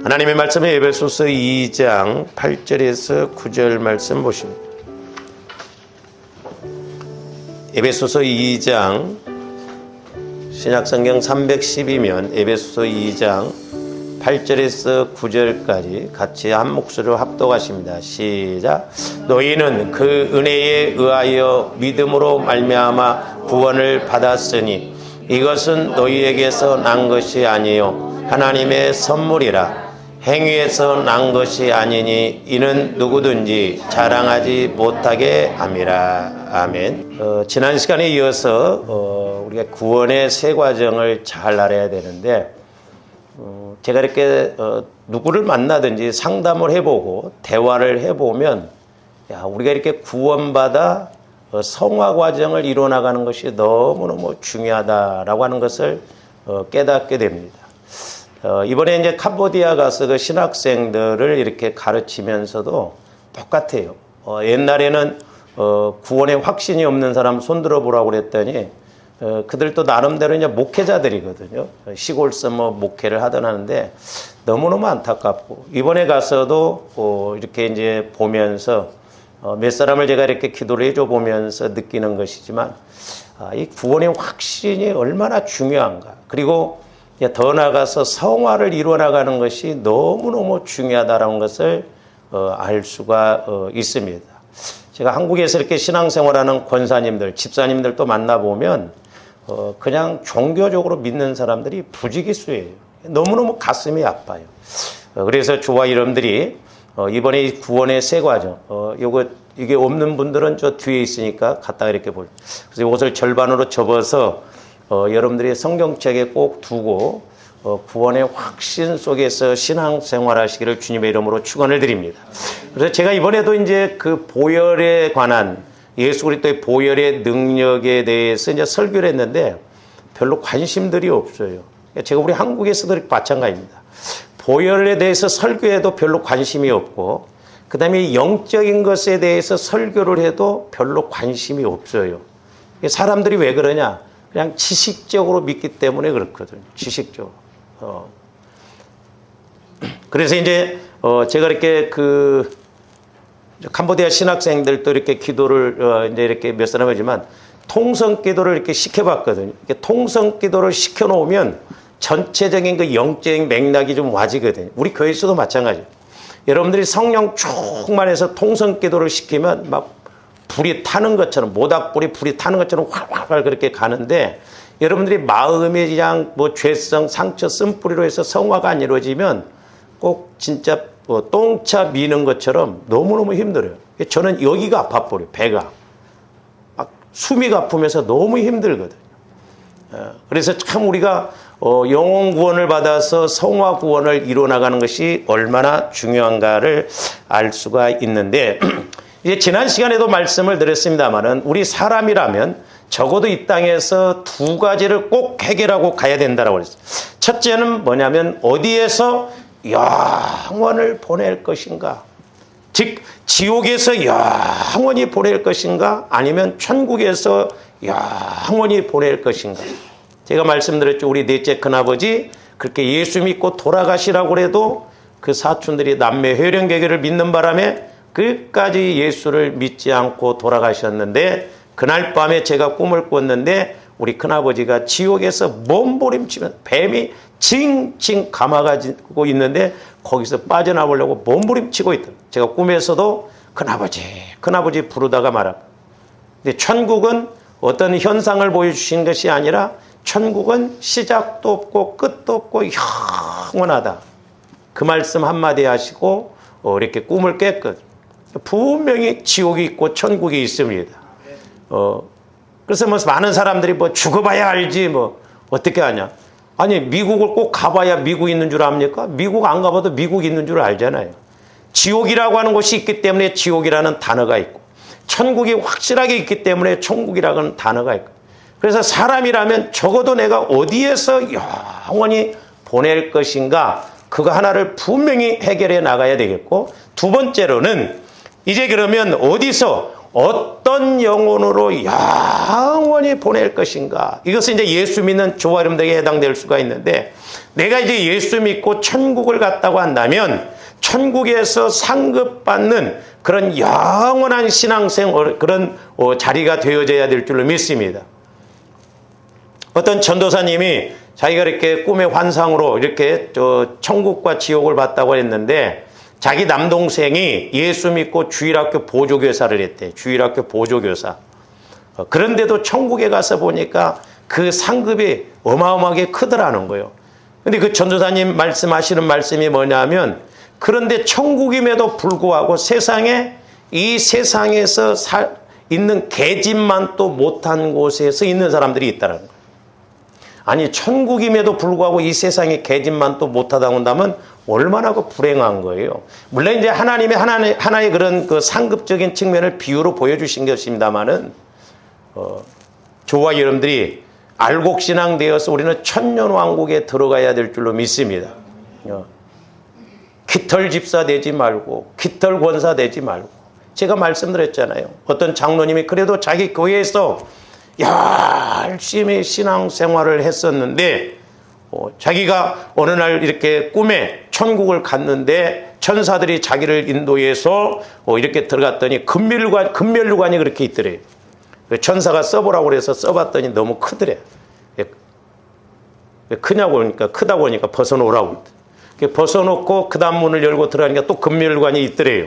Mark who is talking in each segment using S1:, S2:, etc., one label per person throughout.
S1: 하나님의 말씀은 에베소서 2장 8절에서 9절 말씀 보십니다. 에베소서 2장 신약성경 312면 에베소서 2장 8절에서 9절까지 같이 한 목소리로 합독하십니다. 시작. 너희는 그 은혜에 의하여 믿음으로 말미암아 구원을 받았으니 이것은 너희에게서 난 것이 아니요 하나님의 선물이라. 행위에서 난 것이 아니니 이는 누구든지 자랑하지 못하게 함이라. 아멘. 지난 시간에 이어서 우리가 구원의 세 과정을 잘 알아야 되는데, 제가 이렇게 누구를 만나든지 상담을 해보고 대화를 해보면, 우리가 이렇게 구원받아 성화 과정을 이뤄나가는 것이 너무너무 중요하다라고 하는 것을 깨닫게 됩니다. 이번에 이제 캄보디아 가서 그 신학생들을 이렇게 가르치면서도 똑같아요. 옛날에는 구원에 확신이 없는 사람 손들어 보라고 그랬더니 그들도 나름대로 이제 목회자들이거든요. 시골서 뭐 목회를 하던 하는데 너무너무 안타깝고, 이번에 가서도 이렇게 이제 보면서 몇 사람을 제가 이렇게 기도를 해줘 보면서 느끼는 것이지만, 이 구원의 확신이 얼마나 중요한가. 그리고 더 나아가서 성화를 이루어나가는 것이 너무너무 중요하다는 것을 알 수가 있습니다. 제가 한국에서 이렇게 신앙생활하는 권사님들, 집사님들도 만나보면 그냥 종교적으로 믿는 사람들이 부지기수예요. 너무너무 가슴이 아파요. 그래서 저와 여러분들이 이번에 이 구원의 세 과정, 이게 없는 분들은 저 뒤에 있으니까 갖다가 이렇게 보죠. 그래서 이것을 절반으로 접어서 여러분들이 성경책에 꼭 두고 구원의 확신 속에서 신앙생활 하시기를 주님의 이름으로 축원을 드립니다. 그래서 제가 이번에도 이제 그 보혈에 관한, 예수 그리스도의 보혈의 능력에 대해서 이제 설교를 했는데 별로 관심들이 없어요. 제가 우리 한국에서도 마찬가지입니다. 보혈에 대해서 설교해도 별로 관심이 없고, 그 다음에 영적인 것에 대해서 설교를 해도 별로 관심이 없어요. 사람들이 왜 그러냐? 그냥 지식적으로 믿기 때문에 그렇거든요. 지식적으로. 그래서 이제 제가 이렇게 그 캄보디아 신학생들도 이렇게 기도를 이제 이렇게 몇 사람 하지만 통성 기도를 이렇게 시켜봤거든요. 이렇게 통성 기도를 시켜놓으면 전체적인 그 영적인 맥락이 좀 와지거든요. 우리 교회에서도 마찬가지예요. 여러분들이 성령 충만해서 통성 기도를 시키면 막 불이 타는 것처럼, 모닥불이 불이 타는 것처럼 활활활 그렇게 가는데, 여러분들이 마음이 그냥 뭐 죄성, 상처, 쓴뿌리로 해서 성화가 안 이루어지면 꼭 진짜 똥차 미는 것처럼 너무너무 힘들어요. 저는 여기가 아파버려요. 배가. 막 숨이 가쁘면서 너무 힘들거든요. 그래서 참 우리가 영혼 구원을 받아서 성화 구원을 이루어나가는 것이 얼마나 중요한가를 알 수가 있는데, 이제 지난 시간에도 말씀을 드렸습니다만은 우리 사람이라면 적어도 이 땅에서 두 가지를 꼭 해결하고 가야 된다라고 그랬어요. 첫째는 뭐냐면 어디에서 영원을 보낼 것인가, 즉 지옥에서 영원히 보낼 것인가, 아니면 천국에서 영원히 보낼 것인가. 제가 말씀드렸죠. 우리 넷째 큰아버지 그렇게 예수 믿고 돌아가시라고 해도 그 사촌들이 남매 회령개교를 믿는 바람에 끝까지 예수를 믿지 않고 돌아가셨는데, 그날 밤에 제가 꿈을 꿨는데 우리 큰아버지가 지옥에서 몸부림치면 뱀이 징징 감아가지고 있는데 거기서 빠져나오려고 몸부림치고 있다. 제가 꿈에서도 큰아버지 부르다가 말아. 근데 천국은 어떤 현상을 보여주신 것이 아니라 천국은 시작도 없고 끝도 없고 영원하다. 그 말씀 한마디 하시고 이렇게 꿈을 깼거든요. 분명히 지옥이 있고 천국이 있습니다. 그래서 뭐 많은 사람들이 뭐 죽어봐야 알지 뭐 어떻게 하냐. 아니 미국을 꼭 가봐야 미국 있는 줄 압니까? 미국 안 가봐도 미국 있는 줄 알잖아요. 지옥이라고 하는 곳이 있기 때문에 지옥이라는 단어가 있고, 천국이 확실하게 있기 때문에 천국이라고 하는 단어가 있고, 그래서 사람이라면 적어도 내가 어디에서 영원히 보낼 것인가, 그거 하나를 분명히 해결해 나가야 되겠고, 두 번째로는 이제 그러면 어디서 어떤 영혼으로 영원히 보낼 것인가. 이것은 이제 예수 믿는 저와 여러분들에게 해당될 수가 있는데, 내가 이제 예수 믿고 천국을 갔다고 한다면 천국에서 상급받는 그런 영원한 신앙생활, 그런 자리가 되어져야 될 줄로 믿습니다. 어떤 전도사님이 자기가 이렇게 꿈의 환상으로 이렇게 천국과 지옥을 봤다고 했는데, 자기 남동생이 예수 믿고 주일학교 보조교사를 했대. 주일학교 보조교사. 그런데도 천국에 가서 보니까 그 상급이 어마어마하게 크더라는 거예요. 근데 그 전도사님 말씀하시는 말씀이 뭐냐면, 그런데 천국임에도 불구하고 이 세상에서 있는 계집만도 못한 곳에서 있는 사람들이 있다는 거예요. 아니, 천국임에도 불구하고 이 세상에 계집만도 못하다고 한다면 얼마나 그 불행한 거예요. 물론 이제 하나님의 하나의 그런 그 상급적인 측면을 비유로 보여주신 것입니다만은, 저와 여러분들이 알곡신앙되어서 우리는 천년왕국에 들어가야 될 줄로 믿습니다. 깃털 집사 되지 말고, 깃털 권사 되지 말고. 제가 말씀드렸잖아요. 어떤 장로님이 그래도 자기 교회에서 열심히 신앙생활을 했었는데, 자기가 어느 날 이렇게 꿈에 천국을 갔는데 천사들이 자기를 인도해서 이렇게 들어갔더니 금면류관이 그렇게 있더래요. 천사가 써보라고 그래서 써봤더니 너무 크더래. 왜 크냐고 그러니까, 크다고 하니까 벗어놓으라고. 벗어놓고 그 다음 문을 열고 들어가니까 또 금면류관이 있더래요.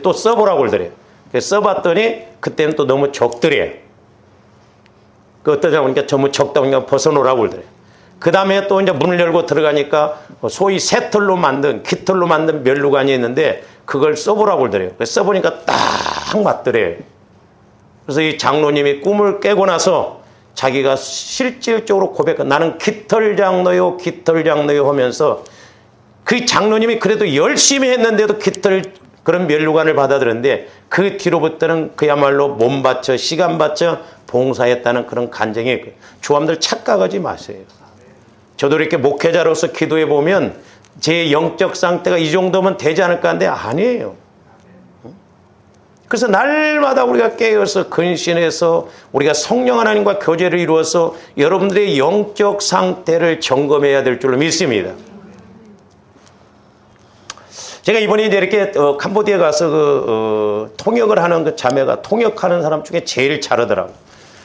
S1: 또 써보라고 그러더래요. 써봤더니 그때는 또 너무 적더래요. 어떠냐고 하니까 너무 적다 보니까 벗어놓으라고 그러더래요. 그 다음에 또 이제 문을 열고 들어가니까 소위 깃털로 만든 면류관이 있는데 그걸 써보라고 그러더래요. 써보니까 딱 맞더래요. 그래서 이 장로님이 꿈을 깨고 나서 자기가 실질적으로 나는 깃털 장로요 하면서, 그 장로님이 그래도 열심히 했는데도 그런 면류관을 받아들였는데, 그 뒤로부터는 그야말로 몸 바쳐 시간 바쳐 봉사했다는 그런 간증이 있고요. 조함들 착각하지 마세요. 저도 이렇게 목회자로서 기도해 보면 제 영적 상태가 이 정도면 되지 않을까 하는데 아니에요. 그래서 날마다 우리가 깨어서 근신해서 우리가 성령 하나님과 교제를 이루어서 여러분들의 영적 상태를 점검해야 될 줄로 믿습니다. 제가 이번에 이제 이렇게 캄보디아에 가서 통역을 하는 그 자매가 통역하는 사람 중에 제일 잘하더라고요.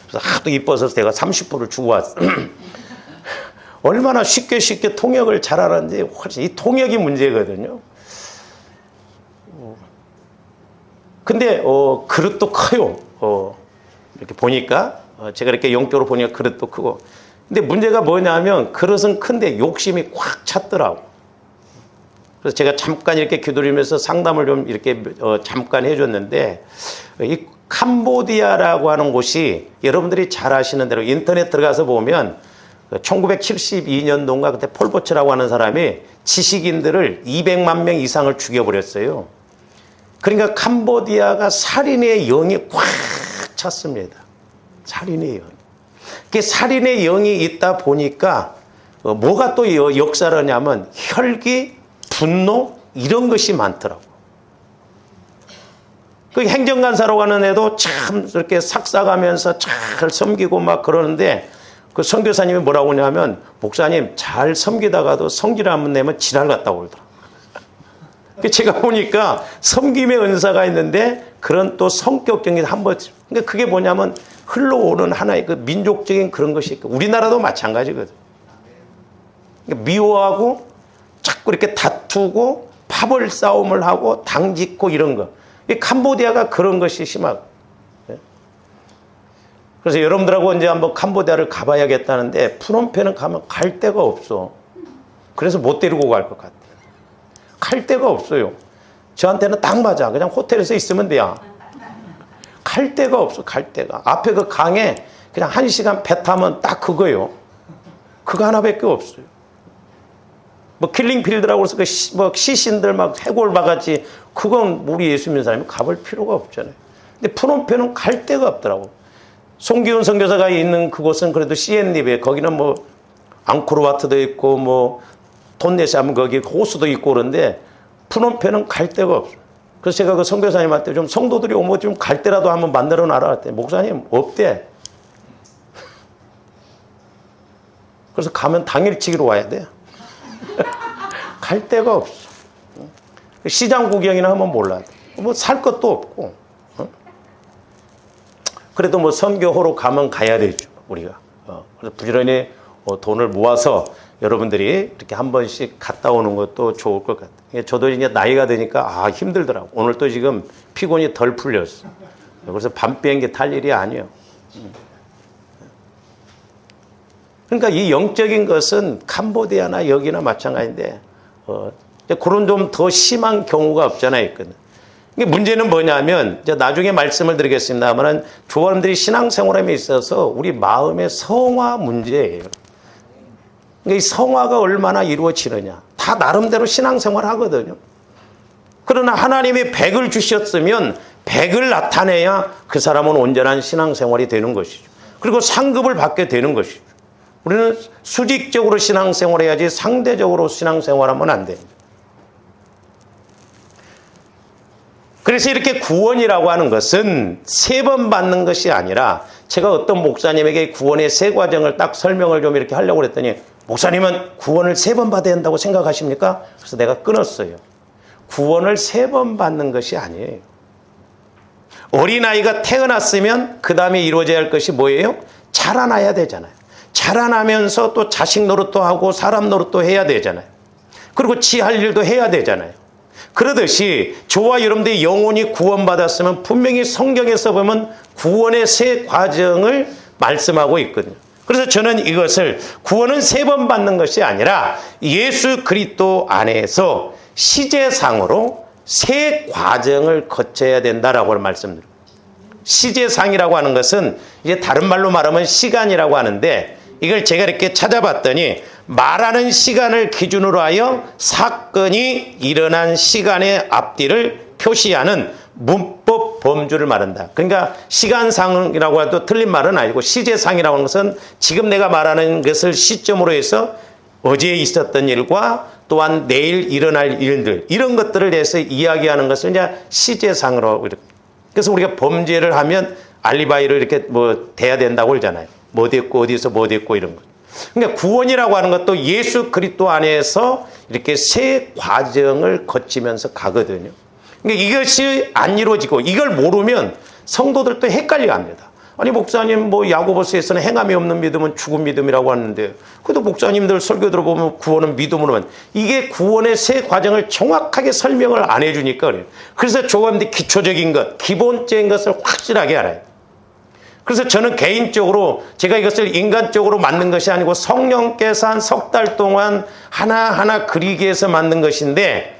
S1: 그래서 하도 이뻐서 내가 30불을 주고 왔어. 얼마나 쉽게 통역을 잘하는지 훨씬, 이 통역이 문제거든요. 근데 그릇도 커요. 이렇게 보니까 제가 이렇게 영적으로 보니까 그릇도 크고. 근데 문제가 뭐냐면 그릇은 큰데 욕심이 꽉 찼더라고. 그래서 제가 잠깐 이렇게 기다리면서 상담을 좀 이렇게 잠깐 해줬는데, 이 캄보디아라고 하는 곳이 여러분들이 잘 아시는 대로 인터넷 들어가서 보면 1972년도인가 그때 폴포츠라고 하는 사람이 지식인들을 200만 명 이상을 죽여버렸어요. 그러니까 캄보디아가 살인의 영이 꽉 찼습니다. 살인의 영. 그 살인의 영이 있다 보니까 뭐가 또 역사를 하냐면 혈기, 분노 이런 것이 많더라고. 그 행정간사로 가는 애도 참 이렇게 삭삭하면서 잘 섬기고 막 그러는데, 그 선교사님이 뭐라고 하냐면, 목사님 잘 섬기다가도 성질 한번 내면 지랄 같다고 그러더라고요. 제가 보니까 섬김의 은사가 있는데 그런 또 성격적인 게 한 번, 그러니까 그게 뭐냐면 흘러오는 하나의 그 민족적인 그런 것이 있고, 우리나라도 마찬가지거든. 그러니까 미워하고 자꾸 이렇게 다투고 파벌 싸움을 하고 당짓고 이런 거. 이 캄보디아가 그런 것이 심하고. 그래서 여러분들하고 이제 한번 캄보디아를 가봐야겠다는데, 푸놈펜은 가면 갈 데가 없어. 그래서 못 데리고 갈 것 같아. 갈 데가 없어요. 저한테는 딱 맞아. 그냥 호텔에서 있으면 돼요. 갈 데가 없어, 갈 데가. 앞에 그 강에 그냥 1시간 배 타면 딱 그거요. 그거 하나밖에 없어요. 뭐 킬링필드라고 해서 그 시신들 막 해골 바가지, 그건 우리 예수 믿는 사람이 가볼 필요가 없잖아요. 근데 푸놈펜은 갈 데가 없더라고. 송기훈 선교사가 있는 그곳은 그래도 시엔립에, 거기는 뭐 앙코르와트도 있고 뭐 톤네시 하면 거기 호수도 있고 그런데 푸놈펜은 갈 데가 없어요. 그래서 제가 그 선교사님한테 좀 성도들이 오면 좀 갈 때라도 한번 만들어 놔라 했더니 목사님 없대. 그래서 가면 당일치기로 와야 돼. 갈 데가 없어. 시장 구경이나 하면 몰라. 뭐 살 것도 없고. 그래도 뭐 선교호로 가면 가야 되죠, 우리가. 그래서 부지런히 돈을 모아서 여러분들이 이렇게 한 번씩 갔다 오는 것도 좋을 것 같아요. 저도 이제 나이가 드니까 힘들더라고. 오늘 또 지금 피곤이 덜 풀렸어. 그래서 밤 비행기 탈 일이 아니에요. 그러니까 이 영적인 것은 캄보디아나 여기나 마찬가지인데 그런 좀 더 심한 경우가 없잖아요. 이게 문제는 뭐냐면 나중에 말씀을 드리겠습니다만 조원들이 신앙생활에 있어서 우리 마음의 성화 문제예요. 그러니까 이 성화가 얼마나 이루어지느냐. 다 나름대로 신앙생활 하거든요. 그러나 하나님이 100을 주셨으면 100을 나타내야 그 사람은 온전한 신앙생활이 되는 것이죠. 그리고 상급을 받게 되는 것이죠. 우리는 수직적으로 신앙생활해야지 상대적으로 신앙생활하면 안 됩니다. 그래서 이렇게 구원이라고 하는 것은 3번 받는 것이 아니라 제가 어떤 목사님에게 구원의 3과정을 딱 설명을 좀 이렇게 하려고 그랬더니 목사님은 구원을 3번 받아야 한다고 생각하십니까? 그래서 내가 끊었어요. 구원을 3번 받는 것이 아니에요. 어린아이가 태어났으면 그 다음에 이루어져야 할 것이 뭐예요? 자라나야 되잖아요. 자라나면서 또 자식 노릇도 하고 사람 노릇도 해야 되잖아요. 그리고 지할 일도 해야 되잖아요. 그러듯이 저와 여러분들이 영혼이 구원받았으면 분명히 성경에서 보면 구원의 3과정을 말씀하고 있거든요. 그래서 저는 이것을 구원은 3번 받는 것이 아니라 예수 그리스도 안에서 시제상으로 3과정을 거쳐야 된다라고 말씀드립니다. 시제상이라고 하는 것은 이제 다른 말로 말하면 시간이라고 하는데 이걸 제가 이렇게 찾아봤더니 말하는 시간을 기준으로 하여 사건이 일어난 시간의 앞뒤를 표시하는 문법 범주를 말한다. 그러니까 시간상이라고 해도 틀린 말은 아니고 시제상이라고 하는 것은 지금 내가 말하는 것을 시점으로 해서 어제 있었던 일과 또한 내일 일어날 일들 이런 것들을 대해서 이야기하는 것을 이제 시제상으로 이렇게. 그래서 우리가 범죄를 하면 알리바이를 이렇게 뭐 대야 된다고 그러잖아요. 뭐 됐고 어디서 뭐 됐고 이런 것. 그러니까 구원이라고 하는 것도 예수 그리스도 안에서 이렇게 3과정을 거치면서 가거든요. 그러니까 이것이 안 이루어지고 이걸 모르면 성도들도 헷갈려 합니다. 아니 목사님 뭐 야고보서에서는 행함이 없는 믿음은 죽은 믿음이라고 하는데 그래도 목사님들 설교 들어보면 구원은 믿음으로만 이게 구원의 3과정을 정확하게 설명을 안 해주니까 그래요. 그래서 조금더 기초적인 것, 기본적인 것을 확실하게 알아요. 그래서 저는 개인적으로 제가 이것을 인간적으로 만든 것이 아니고 성령께서 한 3달 동안 하나하나 그리기 위해서 만든 것인데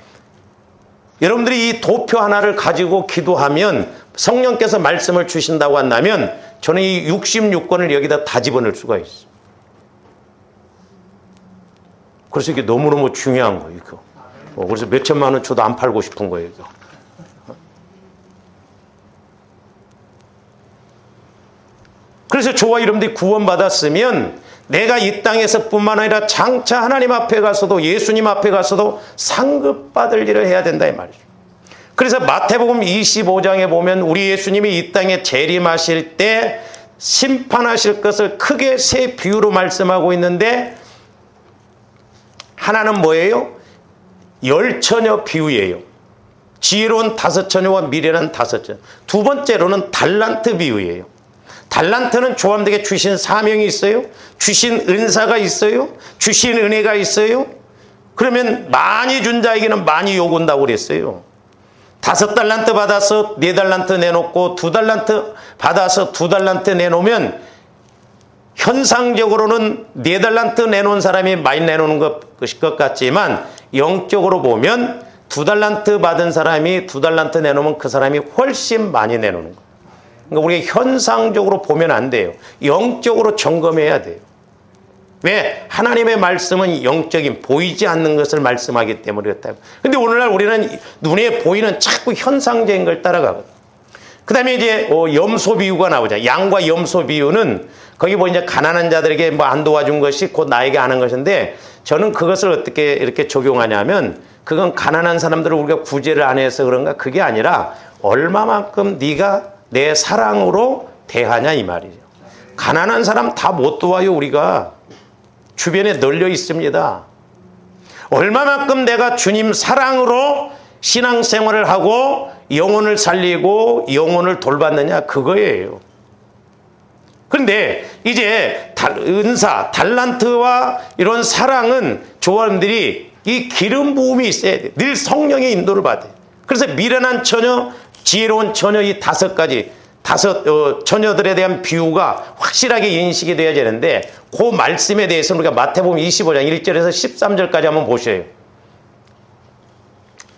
S1: 여러분들이 이 도표 하나를 가지고 기도하면 성령께서 말씀을 주신다고 한다면 저는 이 66권을 여기다 다 집어넣을 수가 있어요. 그래서 이게 너무너무 중요한 거예요. 이거. 그래서 몇 천만 원 줘도 안 팔고 싶은 거예요. 이거. 그래서 저와 여러분들이 구원받았으면 내가 이 땅에서 뿐만 아니라 장차 하나님 앞에 가서도 예수님 앞에 가서도 상급받을 일을 해야 된다 이 말이죠. 그래서 마태복음 25장에 보면 우리 예수님이 이 땅에 재림하실 때 심판하실 것을 크게 3 비유로 말씀하고 있는데 하나는 뭐예요? 10처녀 비유예요. 지혜로운 5처녀와 미련한 5처녀. 두 번째로는 달란트 비유예요. 달란트는 조함되게 주신 사명이 있어요. 주신 은사가 있어요. 주신 은혜가 있어요. 그러면 많이 준 자에게는 많이 요구한다고 그랬어요. 5달란트 받아서 4달란트 내놓고 2달란트 받아서 2달란트 내놓으면 현상적으로는 4달란트 내놓은 사람이 많이 내놓는 것 같지만 영적으로 보면 2달란트 받은 사람이 2달란트 내놓으면 그 사람이 훨씬 많이 내놓는 거예요. 그러니까 우리가 현상적으로 보면 안 돼요. 영적으로 점검해야 돼요. 왜? 하나님의 말씀은 영적인 보이지 않는 것을 말씀하기 때문에 그렇다. 근데 오늘날 우리는 눈에 보이는 자꾸 현상적인 걸 따라가거든요. 그 다음에 이제 염소 비유가 나오죠. 양과 염소 비유는 거기 뭐 이제 가난한 자들에게 뭐 안 도와준 것이 곧 나에게 하는 것인데 저는 그것을 어떻게 이렇게 적용하냐면 그건 가난한 사람들을 우리가 구제를 안 해서 그런가? 그게 아니라 얼마만큼 네가 내 사랑으로 대하냐 이 말이죠. 가난한 사람 다 못 도와요. 우리가 주변에 널려 있습니다. 얼마만큼 내가 주님 사랑으로 신앙생활을 하고 영혼을 살리고 영혼을 돌봤느냐 그거예요. 그런데 이제 은사, 달란트와 이런 사랑은 조원들이 이 기름 부음이 있어야 돼. 늘 성령의 인도를 받아요. 그래서 미련한 처녀, 지혜로운 처녀 이 다섯 처녀들에 대한 비유가 확실하게 인식이 돼야 되는데 그 말씀에 대해서 우리가 마태복음 25장 1절에서 13절까지 한번 보셔요.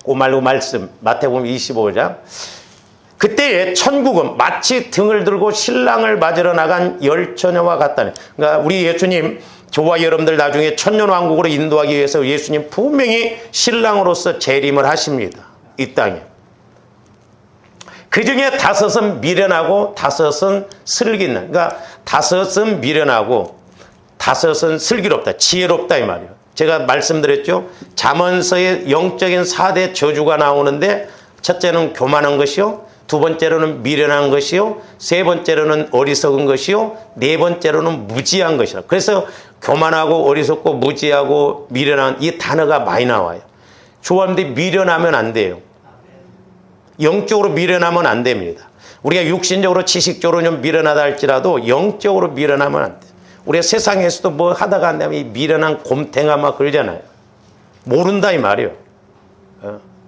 S1: 그 말씀 마태복음 25장. 그때의 천국은 마치 등을 들고 신랑을 맞으러 나간 열 처녀와 같다네. 그러니까 우리 예수님 저와 여러분들 나중에 천년왕국으로 인도하기 위해서 예수님 분명히 신랑으로서 재림을 하십니다. 이 땅에. 그 중에 다섯은 미련하고 다섯은 슬기는. 그러니까 다섯은 미련하고 다섯은 슬기롭다. 지혜롭다 이 말이에요. 제가 말씀드렸죠. 잠언서의 영적인 4대 저주가 나오는데 첫째는 교만한 것이요. 두 번째로는 미련한 것이요. 세 번째로는 어리석은 것이요. 네 번째로는 무지한 것이라. 그래서 교만하고 어리석고 무지하고 미련한 이 단어가 많이 나와요. 조합인데 미련하면 안 돼요. 영적으로 미련하면 안 됩니다. 우리가 육신적으로 지식적으로 좀 미련하다 할지라도 영적으로 미련하면 안 돼요. 우리가 세상에서도 뭐 하다가 안 되면 이 미련한 곰탱아 막 그러잖아요. 모른다 이 말이에요.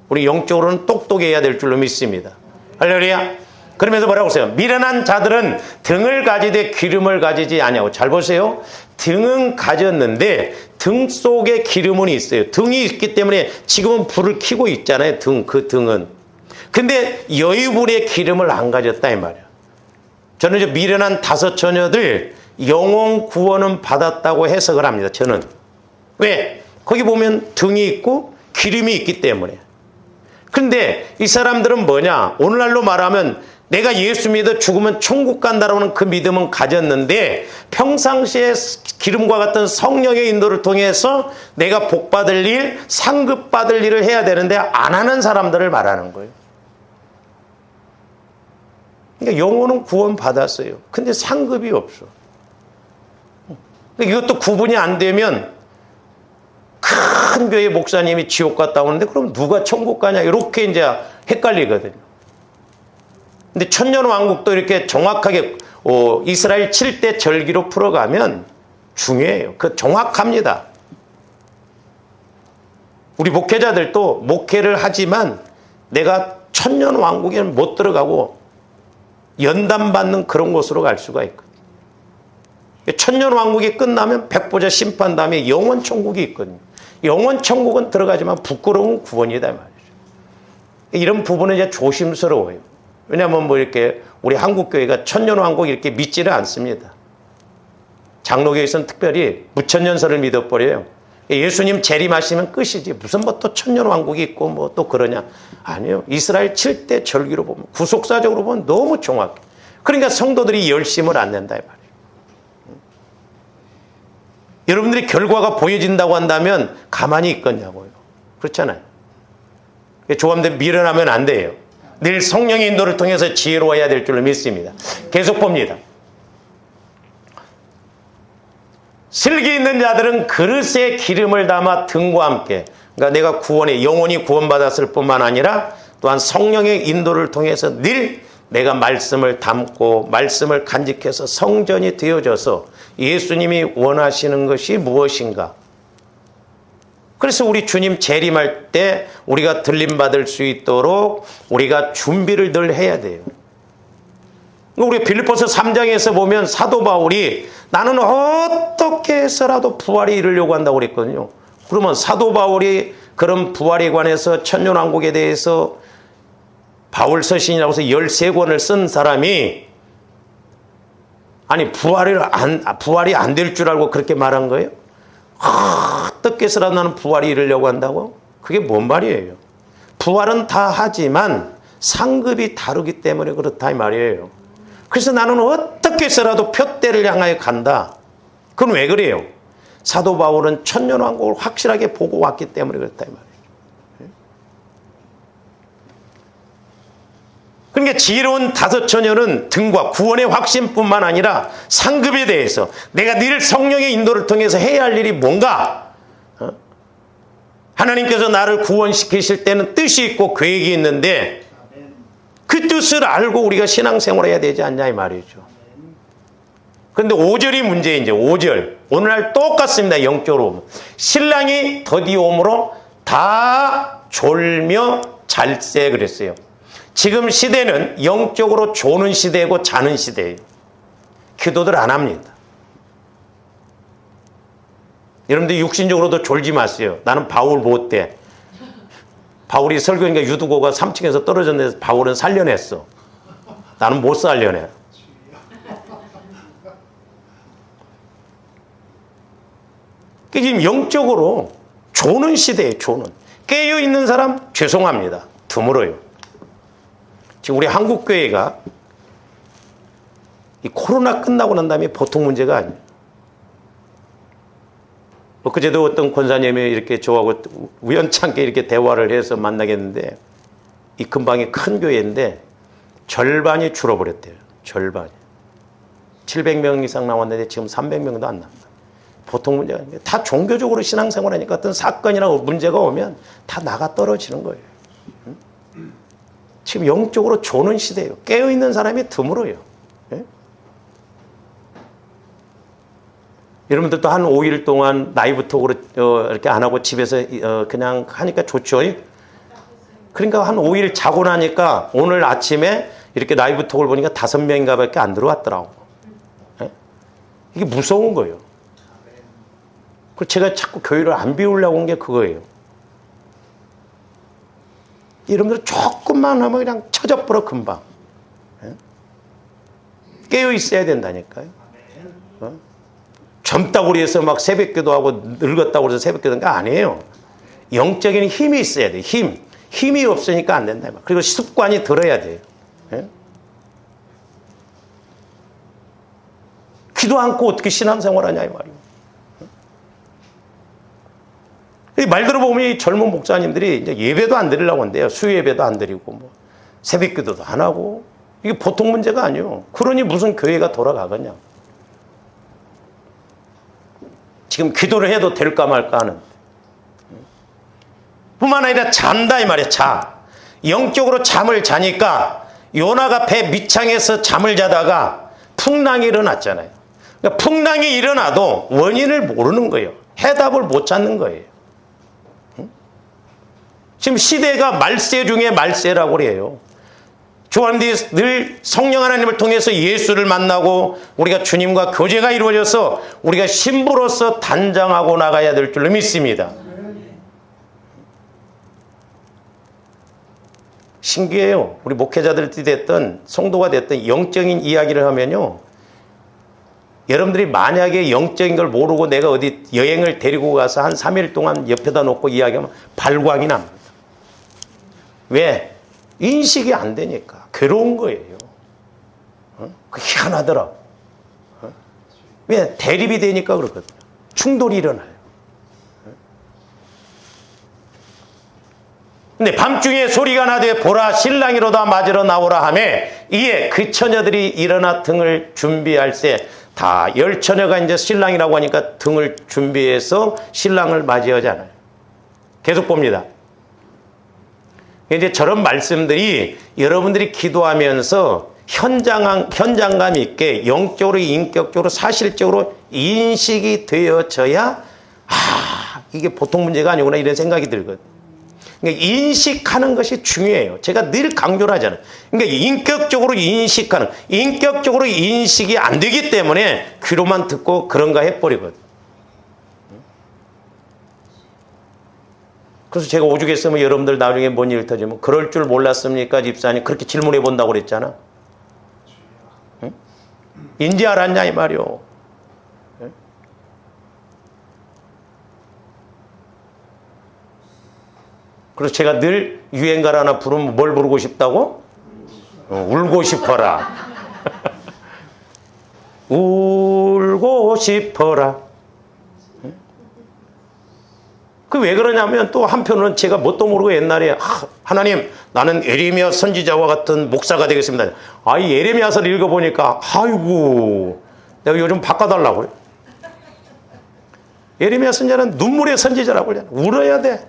S1: 우리 영적으로는 똑똑해야 될 줄로 믿습니다. 할렐루야. 그러면서 뭐라고 써요? 미련한 자들은 등을 가지되 기름을 가지지 아니하고. 잘 보세요. 등은 가졌는데 등 속에 기름은 있어요. 등이 있기 때문에 지금은 불을 켜고 있잖아요. 그 등은. 근데 여유불의 기름을 안 가졌다 이 말이에요. 저는 이제 미련한 다섯 처녀들 영혼 구원은 받았다고 해석을 합니다. 저는. 왜? 거기 보면 등이 있고 기름이 있기 때문에. 근데 이 사람들은 뭐냐? 오늘날로 말하면 내가 예수 믿어 죽으면 천국 간다라는 그 믿음은 가졌는데 평상시에 기름과 같은 성령의 인도를 통해서 내가 복받을 일, 상급받을 일을 해야 되는데 안 하는 사람들을 말하는 거예요. 그러니까 영혼은 구원 받았어요. 근데 상급이 없어. 이것도 구분이 안 되면 큰 교회 목사님이 지옥 갔다 오는데 그럼 누가 천국 가냐 이렇게 이제 헷갈리거든요. 근데 천년왕국도 이렇게 정확하게 이스라엘 7대 절기로 풀어가면 중요해요. 그 정확합니다. 우리 목회자들도 목회를 하지만 내가 천년왕국에는 못 들어가고 연단받는 그런 곳으로 갈 수가 있거든요. 천년왕국이 끝나면 백보자 심판 다음에 영원천국이 있거든요. 영원천국은 들어가지만 부끄러운 구원이다 말이죠. 이런 부분은 이제 조심스러워요. 왜냐하면 뭐 이렇게 우리 한국교회가 천년왕국 이렇게 믿지를 않습니다. 장로교에서는 특별히 무천년설을 믿어버려요. 예수님 재림하시면 끝이지. 무슨 뭐 또 천년왕국이 있고 뭐 또 그러냐. 아니요. 이스라엘 7대 절기로 보면 구속사적으로 보면 너무 정확해. 그러니까 성도들이 열심을 안 낸다 이 말이에요. 여러분들이 결과가 보여진다고 한다면 가만히 있겠냐고요. 그렇잖아요. 조감들 미련하면 안 돼요. 늘 성령의 인도를 통해서 지혜로워야 될 줄로 믿습니다. 계속 봅니다. 슬기 있는 자들은 그릇에 기름을 담아 등과 함께, 그러니까 내가 구원에 영혼이 구원받았을 뿐만 아니라 또한 성령의 인도를 통해서 늘 내가 말씀을 담고 말씀을 간직해서 성전이 되어져서 예수님이 원하시는 것이 무엇인가. 그래서 우리 주님 재림할 때 우리가 들림받을 수 있도록 우리가 준비를 늘 해야 돼요. 우리 빌립보서 3장에서 보면 사도 바울이 나는 어떻게 해서라도 부활에 이르려고 한다고 그랬거든요. 그러면 사도 바울이 그런 부활에 관해서 천년왕국에 대해서 바울 서신이라고 해서 13권을 쓴 사람이 아니 부활이 안 될 줄 알고 그렇게 말한 거예요? 어떻게 해서라도 나는 부활이 이르려고 한다고? 그게 뭔 말이에요? 부활은 다 하지만 상급이 다르기 때문에 그렇다 이 말이에요. 그래서 나는 어떻게 해서라도 표대를 향하여 간다. 그건 왜 그래요? 사도 바울은 천년왕국을 확실하게 보고 왔기 때문에 그렇다 이 말이에요. 그러니까 지혜로운 다섯 처녀는 등과 구원의 확신뿐만 아니라 상급에 대해서 내가 늘 성령의 인도를 통해서 해야 할 일이 뭔가, 하나님께서 나를 구원시키실 때는 뜻이 있고 계획이 있는데 그 뜻을 알고 우리가 신앙생활을 해야 되지 않냐 이 말이죠. 그런데 5절이 문제예요. 이제 5절 오늘날 똑같습니다. 영적으로 신랑이 더디 오므로 다 졸며 잘세 그랬어요. 지금 시대는 영적으로 조는 시대고 자는 시대예요. 기도들 안 합니다. 여러분들 육신적으로도 졸지 마세요. 나는 바울 못돼. 바울이 설교니까 유두고가 3층에서 떨어졌는데 바울은 살려냈어. 나는 못 살려내. 지금 영적으로 조는 시대예요. 조는. 깨어있는 사람 죄송합니다. 드물어요. 지금 우리 한국교회가 이 코로나 끝나고 난 다음에 보통 문제가 아니에요. 그제도 어떤 권사님이 이렇게 저하고 우연찮게 이렇게 대화를 해서 만나겠는데 이 근방이 큰 교회인데 절반이 줄어버렸대요. 절반이. 700명 이상 나왔는데 지금 300명도 안 납니다. 보통 문제가 아닙니다. 다 종교적으로 신앙생활 하니까 어떤 사건이나 문제가 오면 다 나가 떨어지는 거예요. 지금 영적으로 조는 시대예요. 깨어있는 사람이 드물어요. 예? 여러분들도 한 5일 동안 라이브톡으로 이렇게 안 하고 집에서 그냥 하니까 좋죠. 그러니까 한 5일 자고 나니까 오늘 아침에 이렇게 라이브톡을 보니까 5명인가 밖에 안 들어왔더라고. 예? 이게 무서운 거예요. 그래서 제가 자꾸 교회를 안 비우려고 한 게 그거예요. 여러분들 조금만 하면 그냥 쳐져버려 금방. 예? 깨어 있어야 된다니까요. 젊다고 해서 막 새벽기도 하고 늙었다고 해서 새벽기도 하는 게 아니에요. 영적인 힘이 있어야 돼요. 힘이 없으니까 안 된다. 그리고 습관이 들어야 돼요. 예? 기도 않고 어떻게 신앙생활 하냐 이 말이에요. 말 들어보면 이 젊은 목사님들이 이제 예배도 안 드리려고 한대요. 수요예배도 안 드리고 뭐 새벽기도도 안 하고. 이게 보통 문제가 아니에요. 그러니 무슨 교회가 돌아가겠냐. 지금 기도를 해도 될까 말까 하는. 뿐만 아니라 잔다 이 말이야. 자. 영적으로 잠을 자니까 요나가 배 밑창에서 잠을 자다가 풍랑이 일어났잖아요. 그러니까 풍랑이 일어나도 원인을 모르는 거예요. 해답을 못 찾는 거예요. 지금 시대가 말세 중에 말세라고 그래요. 주님들이 늘 성령 하나님을 통해서 예수를 만나고 우리가 주님과 교제가 이루어져서 우리가 신부로서 단장하고 나가야 될 줄로 믿습니다. 신기해요. 우리 목회자들이 됐든 성도가 됐든 영적인 이야기를 하면요. 여러분들이 만약에 영적인 걸 모르고 내가 어디 여행을 데리고 가서 한 3일 동안 옆에다 놓고 이야기하면 발광이 납니다. 왜? 인식이 안 되니까. 괴로운 거예요. 희한하더라고. 왜? 대립이 되니까 그렇거든요. 충돌이 일어나요. 근데 밤중에 소리가 나되 보라 신랑이로다 맞으러 나오라 하매 이에 그 처녀들이 일어나 등을 준비할세. 다 10처녀가 이제 신랑이라고 하니까 등을 준비해서 신랑을 맞이하잖아요. 계속 봅니다. 이제 저런 말씀들이 여러분들이 기도하면서 현장감 있게 영적으로 인격적으로 사실적으로 인식이 되어져야 이게 보통 문제가 아니구나 이런 생각이 들거든요. 그러니까 인식하는 것이 중요해요. 제가 늘 강조를 하잖아요. 그러니까 인격적으로 인식이 안 되기 때문에 귀로만 듣고 그런가 해버리거든요. 그래서 제가 오죽했으면 여러분들 나중에 뭔 일 터지면 그럴 줄 몰랐습니까 집사님 그렇게 질문해 본다고 그랬잖아. 응? 인지 알았냐 이 말이요. 응? 그래서 제가 늘 유행가를 하나 부르면 뭘 부르고 싶다고? 울고 싶어라. 울고 싶어라. 그 왜 그러냐면 또 한편으로는 제가 뭣도 모르고 옛날에 하나님 나는 예레미야 선지자와 같은 목사가 되겠습니다. 이 예레미야서를 읽어보니까 아이고 내가 요즘 바꿔달라고 그래. 예레미야 선지자는 눈물의 선지자라고 그래. 울어야 돼.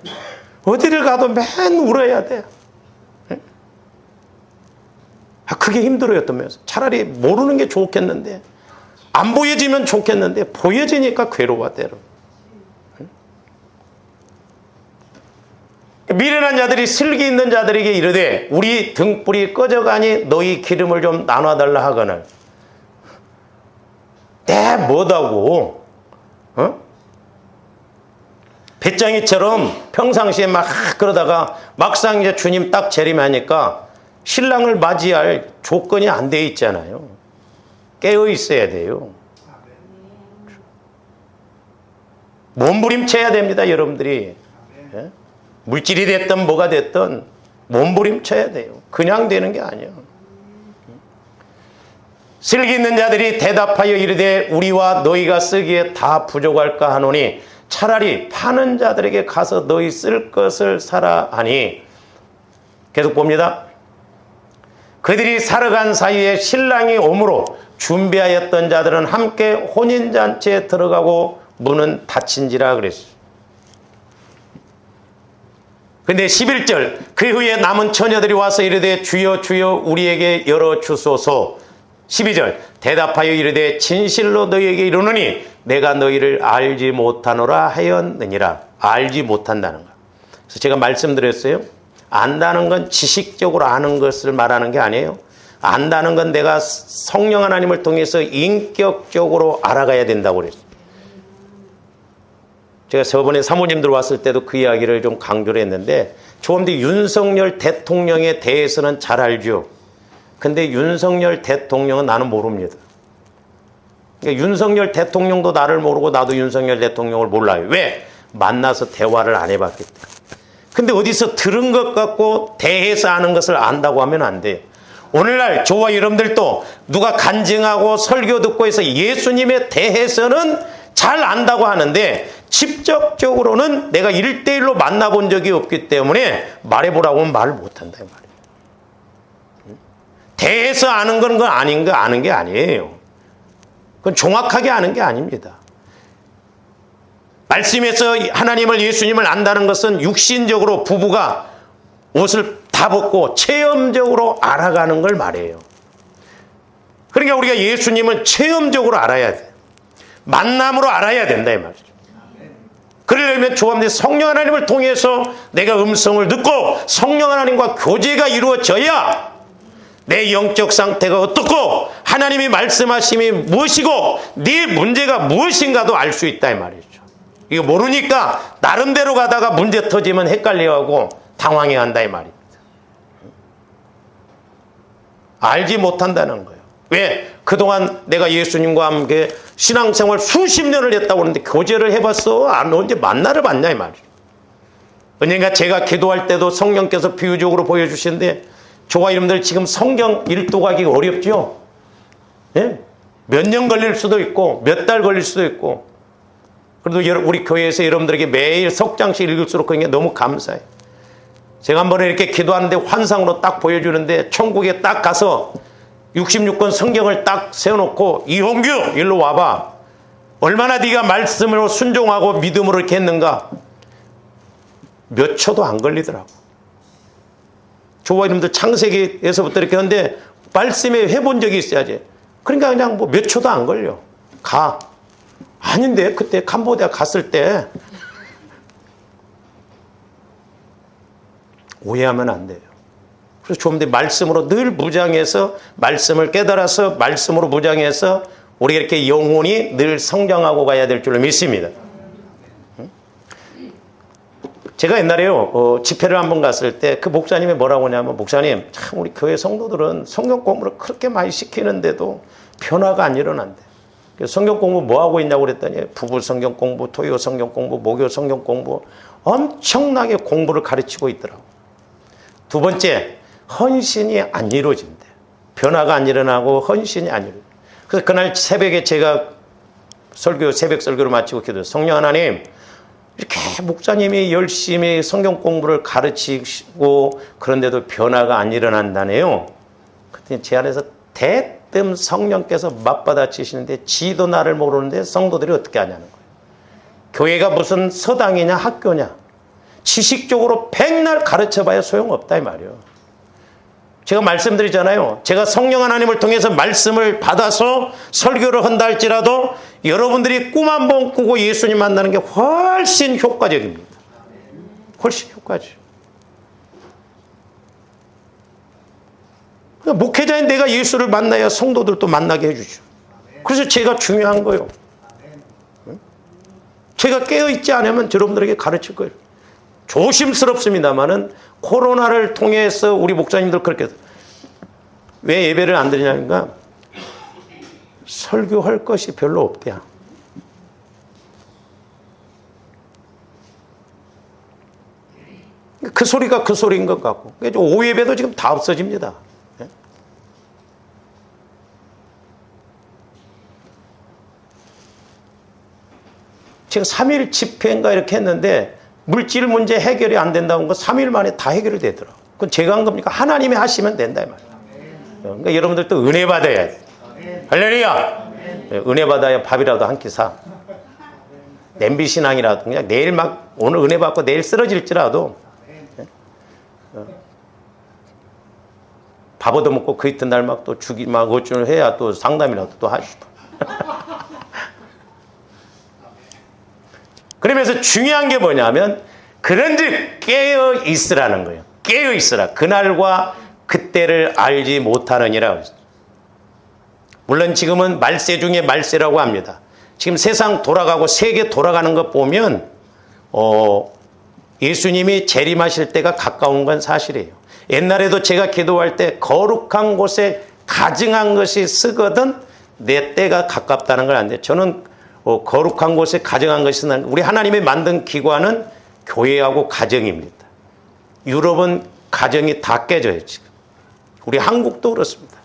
S1: 어디를 가도 맨 울어야 돼. 그게 힘들어였다면서. 차라리 모르는 게 좋겠는데, 안 보여지면 좋겠는데 보여지니까 괴로워대로. 미련한 자들이 슬기 있는 자들에게 이르되 우리 등불이 꺼져가니 너희 기름을 좀 나눠달라 하거늘. 내 뭐다고? 배짱이처럼 평상시에 막 그러다가 막상 이제 주님 딱 재림하니까 신랑을 맞이할 조건이 안 돼 있잖아요. 깨어 있어야 돼요. 몸부림쳐야 됩니다, 여러분들이. 예? 물질이 됐든 뭐가 됐든 몸부림쳐야 돼요. 그냥 되는 게 아니에요. 슬기 있는 자들이 대답하여 이르되 우리와 너희가 쓰기에 다 부족할까 하노니 차라리 파는 자들에게 가서 너희 쓸 것을 사라 하니. 계속 봅니다. 그들이 살아간 사이에 신랑이 오므로 준비하였던 자들은 함께 혼인잔치에 들어가고 문은 닫힌지라 그랬어요. 근데 11절 그 후에 남은 처녀들이 와서 이르되 주여 주여 우리에게 열어주소서. 12절 대답하여 이르되 진실로 너희에게 이르노니 내가 너희를 알지 못하노라 하였느니라. 알지 못한다는 거. 그래서 제가 말씀드렸어요. 안다는 건 지식적으로 아는 것을 말하는 게 아니에요. 안다는 건 내가 성령 하나님을 통해서 인격적으로 알아가야 된다고 그랬어요. 제가 저번에 사모님들 왔을 때도 그 이야기를 좀 강조를 했는데, 조금더 윤석열 대통령에 대해서는 잘 알죠. 근데 윤석열 대통령은 나는 모릅니다. 그러니까 윤석열 대통령도 나를 모르고 나도 윤석열 대통령을 몰라요. 왜? 만나서 대화를 안 해봤기 때문에. 근데 어디서 들은 것 같고 대해서 아는 것을 안다고 하면 안 돼요. 오늘날 저와 여러분들도 누가 간증하고 설교 듣고 해서 예수님에 대해서는 잘 안다고 하는데 직접적으로는 내가 1대1로 만나본 적이 없기 때문에 말해보라고 하면 말을 못한다 이 말이에요. 대해서 아는 건 아닌 거 아는 게 아니에요. 그건 정확하게 아는 게 아닙니다. 말씀에서 하나님을 예수님을 안다는 것은 육신적으로 부부가 옷을 다 벗고 체험적으로 알아가는 걸 말해요. 그러니까 우리가 예수님을 체험적으로 알아야 돼. 만남으로 알아야 된다 이 말이죠. 그러려면 조합된 성령 하나님을 통해서 내가 음성을 듣고 성령 하나님과 교제가 이루어져야 내 영적 상태가 어떻고 하나님이 말씀하심이 무엇이고 네 문제가 무엇인가도 알 수 있다 이 말이죠. 이거 모르니까 나름대로 가다가 문제 터지면 헷갈려하고 당황해한다 이 말입니다. 알지 못한다는 거예요. 왜? 그동안 내가 예수님과 함께 신앙생활 수십 년을 했다고 하는데 교제를 해봤어? 언제 만나를 봤냐 이 말이에요. 언젠가 제가 기도할 때도 성령께서 비유적으로 보여주시는데 저와 여러분들 지금 성경 일독하기 어렵죠? 예? 몇 년 걸릴 수도 있고 몇 달 걸릴 수도 있고, 그래도 우리 교회에서 여러분들에게 매일 석 장씩 읽을수록 그런 게 너무 감사해요. 제가 한 번에 이렇게 기도하는데 환상으로 딱 보여주는데 천국에 딱 가서 66권 성경을 딱 세워놓고 이홍규 일로 와봐. 얼마나 네가 말씀으로 순종하고 믿음으로 이렇게 했는가. 몇 초도 안 걸리더라고. 저와 여러분들 창세기에서부터 이렇게 하는데 말씀에 해본 적이 있어야지. 그러니까 그냥 뭐 몇 초도 안 걸려. 가. 아닌데 그때 캄보디아 갔을 때 오해하면 안 돼요. 그래서 좀 더 말씀으로 늘 무장해서 말씀을 깨달아서 말씀으로 무장해서 우리가 이렇게 영혼이 늘 성장하고 가야 될 줄로 믿습니다. 제가 옛날에요 집회를 한번 갔을 때 그 목사님이 뭐라고 하냐면, 목사님 참 우리 교회 성도들은 성경 공부를 그렇게 많이 시키는데도 변화가 안 일어난대. 성경 공부 뭐 하고 있냐고 그랬더니 부부 성경 공부, 토요 성경 공부, 목요 성경 공부 엄청나게 공부를 가르치고 있더라고. 두 번째, 헌신이 안 이루어진대. 변화가 안 일어나고 헌신이 안 이루어진대. 그래서 그날 새벽에 제가 새벽 설교를 마치고 기도해요. 성령 하나님, 이렇게 목사님이 열심히 성경 공부를 가르치고 그런데도 변화가 안 일어난다네요. 그때 제 안에서 대뜸 성령께서 맞받아치시는데 지도 나를 모르는데 성도들이 어떻게 하냐는 거예요. 교회가 무슨 서당이냐 학교냐. 지식적으로 백날 가르쳐봐야 소용없다 이 말이에요. 제가 말씀드리잖아요. 제가 성령 하나님을 통해서 말씀을 받아서 설교를 한다 할지라도 여러분들이 꿈 한 번 꾸고 예수님 만나는 게 훨씬 효과적입니다. 훨씬 효과죠. 그러니까 목회자인 내가 예수를 만나야 성도들도 만나게 해주죠. 그래서 제가 중요한 거예요. 제가 깨어있지 않으면 여러분들에게 가르칠 거예요. 조심스럽습니다만은 코로나를 통해서 우리 목사님들 그렇게 왜 예배를 안 드리냐니까 설교할 것이 별로 없대요. 그 소리가 그 소리인 것 같고 오후 예배도 지금 다 없어집니다. 제가 3일 집회인가 이렇게 했는데 물질 문제 해결이 안 된다는 거 3일 만에 다 해결이 되더라고요. 그건 제가 한 겁니까? 하나님이 하시면 된다 이 말이에요. 그러니까 여러분들도 은혜 받아야 돼. 할렐루야. 은혜 받아야 밥이라도 한 끼 사. 냄비 신앙이라도 그냥 내일 막 오늘 은혜 받고 내일 쓰러질지라도 밥 얻어먹고 그 이튿날 막 또 죽이 막 어쩌면 해야 또 상담이라도 또 하시고. 그러면서 중요한 게 뭐냐면 그런즉 깨어 있으라는 거예요. 깨어 있으라. 그날과 그때를 알지 못하느니라. 물론 지금은 말세 중에 말세라고 합니다. 지금 세상 돌아가고 세계 돌아가는 것 보면 예수님이 재림하실 때가 가까운 건 사실이에요. 옛날에도 제가 기도할 때 거룩한 곳에 가증한 것이 쓰거든 내 때가 가깝다는 걸 아는데 저는 거룩한 곳에 가정한 것이 우리 하나님이 만든 기관은 교회하고 가정입니다. 유럽은 가정이 다 깨져요 지금. 우리 한국도 그렇습니다.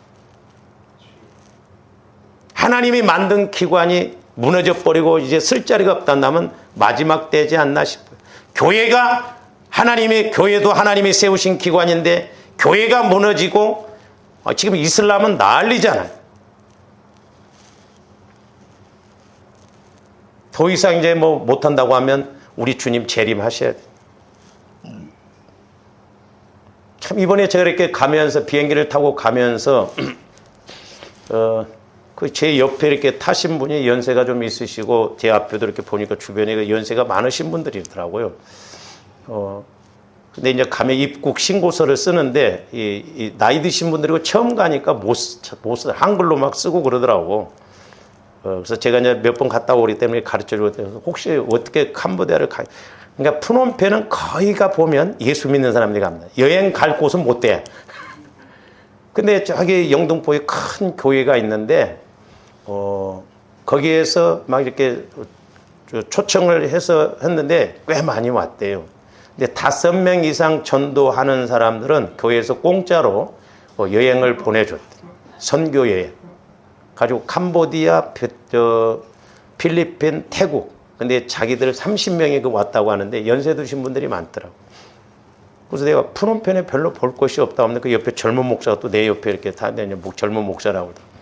S1: 하나님이 만든 기관이 무너져 버리고 이제 쓸 자리가 없다면 마지막 때지 않나 싶어요. 교회도 하나님이 세우신 기관인데 교회가 무너지고 지금 이슬람은 난리잖아요. 더 이상 이제 뭐 못한다고 하면 우리 주님 재림하셔야 돼요. 참 이번에 제가 이렇게 가면서 비행기를 타고 가면서 그 제 옆에 이렇게 타신 분이 연세가 좀 있으시고 제 앞에도 이렇게 보니까 주변에 연세가 많으신 분들이더라고요. 근데 이제 가면 입국 신고서를 쓰는데 이 나이 드신 분들이고 처음 가니까 못 써. 한글로 막 쓰고 그러더라고. 그래서 제가 이제 몇 번 갔다 오기 때문에 가르쳐주고 혹시 어떻게 캄보디아를 가? 그러니까 프놈펜은 거기가 보면 예수 믿는 사람들이 갑니다. 여행 갈 곳은 못 돼. 근데 저기 영등포에 큰 교회가 있는데 거기에서 막 이렇게 초청을 해서 했는데 꽤 많이 왔대요. 근데 5명 이상 전도하는 사람들은 교회에서 공짜로 여행을 보내줬대. 선교 여행. 가지고 캄보디아, 필리핀, 태국. 근데 자기들 30명이 왔다고 하는데 연세 드신 분들이 많더라고. 그래서 내가 프놈펜에 별로 볼 것이 없다 하는데 그 옆에 젊은 목사가 또 내 옆에 이렇게 다 젊은 목사라고 그러더라고.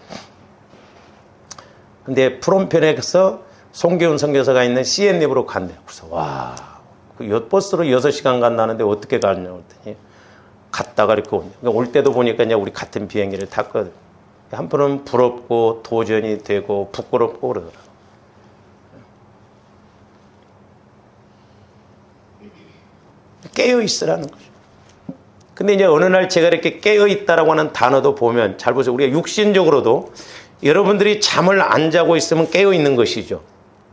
S1: 근데 프놈펜에서 송기훈 선교사가 있는 시엔립으로 간대. 그래서 와, 그 버스로 6시간 간다는데 어떻게 가냐고 그랬더니 갔다가 이렇게 온대. 그러니까 올 때도 보니까 이제 우리 같은 비행기를 탔거든. 한편은 부럽고 도전이 되고 부끄럽고 그러더라고. 깨어있으라는 거죠. 근데 이제 어느 날 제가 이렇게 깨어있다라고 하는 단어도 보면 잘 보세요. 우리가 육신적으로도 여러분들이 잠을 안 자고 있으면 깨어있는 것이죠.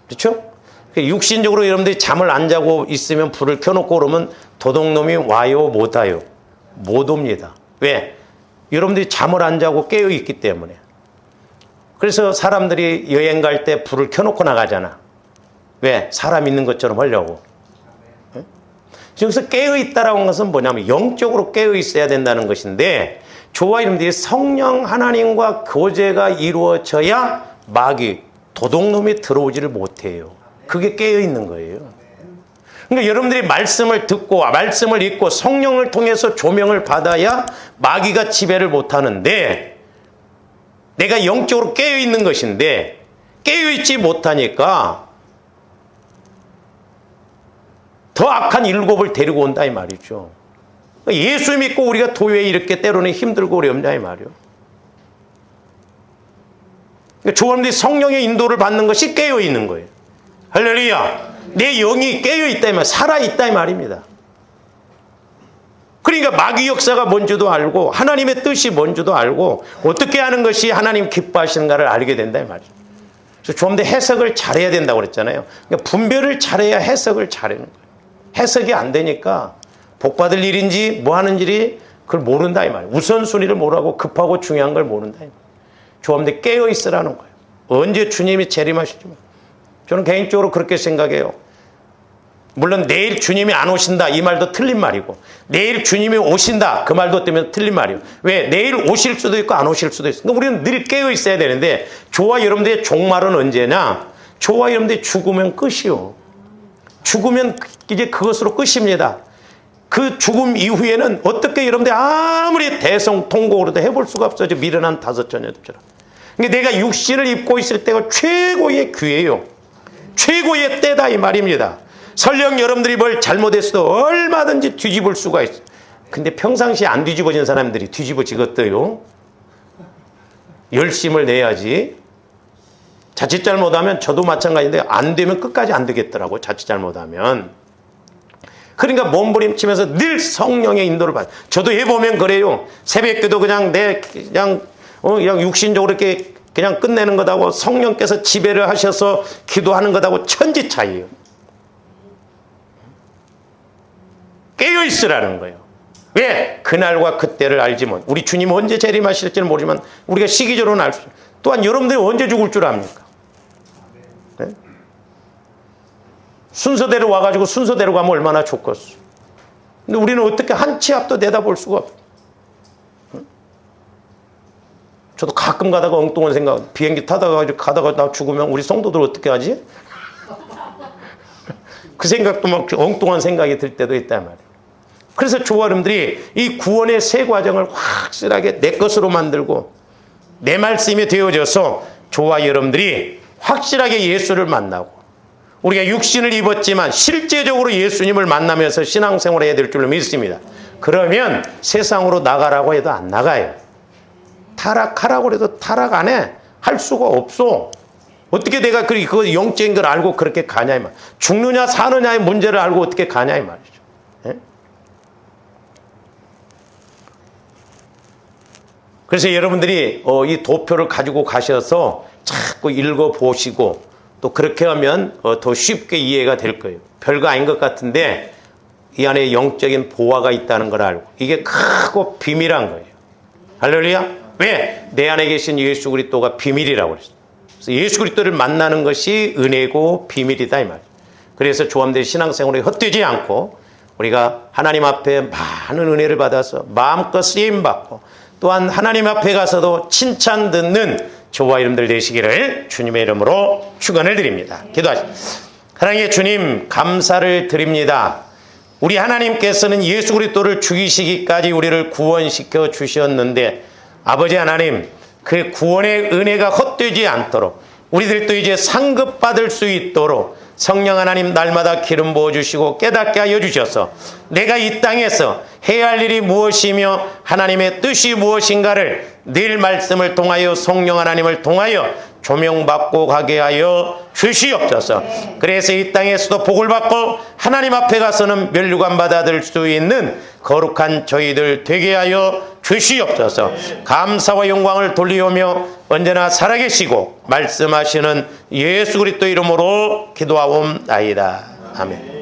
S1: 그렇죠? 육신적으로 여러분들이 잠을 안 자고 있으면 불을 켜놓고 그러면 도둑놈이 와요, 못 와요? 못 옵니다. 왜? 여러분들이 잠을 안 자고 깨어있기 때문에. 그래서 사람들이 여행 갈 때 불을 켜놓고 나가잖아. 왜? 사람 있는 것처럼 하려고. 여기서 깨어있다라는 것은 뭐냐면 영적으로 깨어있어야 된다는 것인데 저와 여러분들이 성령 하나님과 교제가 이루어져야 마귀, 도둑놈이 들어오지를 못해요. 그게 깨어있는 거예요. 그러니까 여러분들이 말씀을 듣고 말씀을 읽고 성령을 통해서 조명을 받아야 마귀가 지배를 못하는데, 내가 영적으로 깨어있는 것인데 깨어있지 못하니까 더 악한 일곱을 데리고 온다 이 말이죠. 예수 믿고 우리가 도에 이렇게 때로는 힘들고 어렵냐 이 말이요. 조원들이 성령의 인도를 받는 것이 깨어있는 거예요. 할렐루야. 내 영이 깨어있다 이 말, 살아있다 이 말입니다. 그러니까 마귀 역사가 뭔지도 알고 하나님의 뜻이 뭔지도 알고 어떻게 하는 것이 하나님 기뻐하시는가를 알게 된다 이 말이죠. 그래서 좀 더 해석을 잘해야 된다고 그랬잖아요. 그러니까 분별을 잘해야 해석을 잘하는 거예요. 해석이 안 되니까 복받을 일인지 뭐 하는 일이 그걸 모른다 이 말이에요. 우선순위를 모르고 급하고 중요한 걸 모른다 이 말이에요. 조금더 깨어있으라는 거예요. 언제 주님이 재림하실지. 저는 개인적으로 그렇게 생각해요. 물론 내일 주님이 안 오신다 이 말도 틀린 말이고, 내일 주님이 오신다 그 말도 때문에 틀린 말이에요. 왜? 내일 오실 수도 있고 안 오실 수도 있어요. 우리는 늘 깨어있어야 되는데, 저와 여러분들의 종말은 언제냐? 저와 여러분들이 죽으면 끝이요. 죽으면 이제 그것으로 끝입니다. 그 죽음 이후에는 어떻게 여러분들이 아무리 대성통곡으로도 해볼 수가 없어요. 미련한 다섯 자녀들처럼. 그러니까 내가 육신을 입고 있을 때가 최고의 기회예요. 최고의 때다 이 말입니다. 설령 여러분들이 뭘 잘못했어도 얼마든지 뒤집을 수가 있어요. 근데 평상시에 안 뒤집어진 사람들이 뒤집어지겠어요. 열심을 내야지. 자칫 잘못하면 저도 마찬가지인데 안 되면 끝까지 안 되겠더라고. 자칫 잘못하면. 그러니까 몸부림치면서 늘 성령의 인도를 받아요. 저도 해보면 그래요. 새벽기도 그냥 그냥 육신적으로 이렇게 그냥 끝내는 것하고 성령께서 지배를 하셔서 기도하는 것하고 천지 차이예요. 깨어있으라는 거예요. 왜? 그날과 그때를 알지 못. 우리 주님 언제 재림하실지는 모르지만 우리가 시기적으로는 알 수 있어요. 또한 여러분들이 언제 죽을 줄 압니까? 네? 순서대로 와가지고 순서대로 가면 얼마나 좋겠어. 근데 우리는 어떻게 한 치 앞도 내다볼 수가 없어. 저도 가끔 가다가 엉뚱한 생각, 비행기 타다가 나 죽으면 우리 성도들 어떻게 하지? 그 생각도 막 엉뚱한 생각이 들 때도 있단 말이에요. 그래서 저와 여러분들이 이 구원의 세 과정을 확실하게 내 것으로 만들고 내 말씀이 되어져서 저와 여러분들이 확실하게 예수를 만나고, 우리가 육신을 입었지만 실제적으로 예수님을 만나면서 신앙생활을 해야 될 줄로 믿습니다. 그러면 세상으로 나가라고 해도 안 나가요. 타락하라고 해도 타락 안 해. 할 수가 없어. 어떻게 내가 그 영적인 걸 알고 그렇게 가냐 이 말. 죽느냐 사느냐의 문제를 알고 어떻게 가냐 이 말이죠. 예? 그래서 여러분들이 이 도표를 가지고 가셔서 자꾸 읽어보시고 또 그렇게 하면 더 쉽게 이해가 될 거예요. 별거 아닌 것 같은데 이 안에 영적인 보화가 있다는 걸 알고, 이게 크고 비밀한 거예요. 할렐루야. 왜? 내 안에 계신 예수 그리스도가 비밀이라고 그랬어요. 그래서 예수 그리스도를 만나는 것이 은혜고 비밀이다 이 말이에요. 그래서 조함된 신앙생활이 헛되지 않고 우리가 하나님 앞에 많은 은혜를 받아서 마음껏 쓰임받고 또한 하나님 앞에 가서도 칭찬 듣는 저와 여러분들 되시기를 주님의 이름으로 축원을 드립니다. 기도하십시다. 하나님의 주님 감사를 드립니다. 우리 하나님께서는 예수 그리스도를 죽이시기까지 우리를 구원시켜 주셨는데, 아버지 하나님, 그 구원의 은혜가 헛되지 않도록 우리들도 이제 상급받을 수 있도록 성령 하나님 날마다 기름 부어주시고 깨닫게 하여 주셔서 내가 이 땅에서 해야 할 일이 무엇이며 하나님의 뜻이 무엇인가를 늘 말씀을 통하여 성령 하나님을 통하여 조명받고 가게 하여 주시옵소서. 그래서 이 땅에서도 복을 받고 하나님 앞에 가서는 면류관 받아들 수 있는 거룩한 저희들 되게 하여 주시옵소서. 감사와 영광을 돌리오며 언제나 살아계시고 말씀하시는 예수 그리스도 이름으로 기도하옵나이다. 아멘.